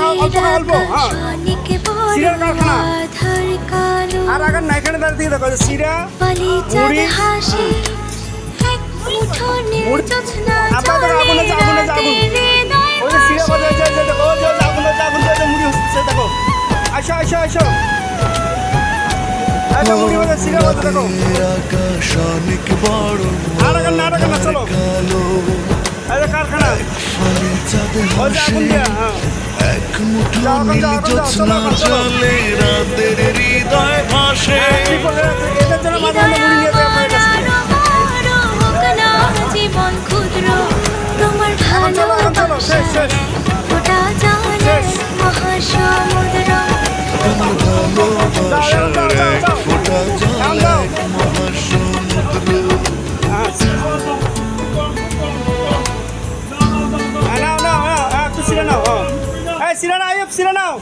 অল্প অল্প হ্যাঁ সিরার কারখানা আর আগার না এখানে দাঁড়িয়ে থেকে দেখো সিরা মুড়ি আপনাদের আগুন আছে আগুন আছে আগুন ওই যে সিরা বাজার যায় দেখো ওই যে আগুন আছে আগুন যায় মুড়ি হচ্ছে দেখো আসো আসো আসো আসো মুড়ি বাজার সিরা বাজার দেখো আর আগার না চলো এই কারখানা ওই যে আগুন দিয়া হ্যাঁ এক মুঠো নীল জ্যোৎস্না জলে রাতের হৃদয় ভাসে এদের জন্য মাঝে মাঝে মুড়ি নিয়ে যাওয়া হয়ে গেছে জীবন ক্ষুদ্র তোমার চলো শেষ শেষ ওটা জানে মহাসমুদ্র তোমার ভালোবাসার এক ফোঁটা জল এক মহাসমুদ্র নাও একটু সিরা নাও এই সিরা নাও আইব সিরা নাও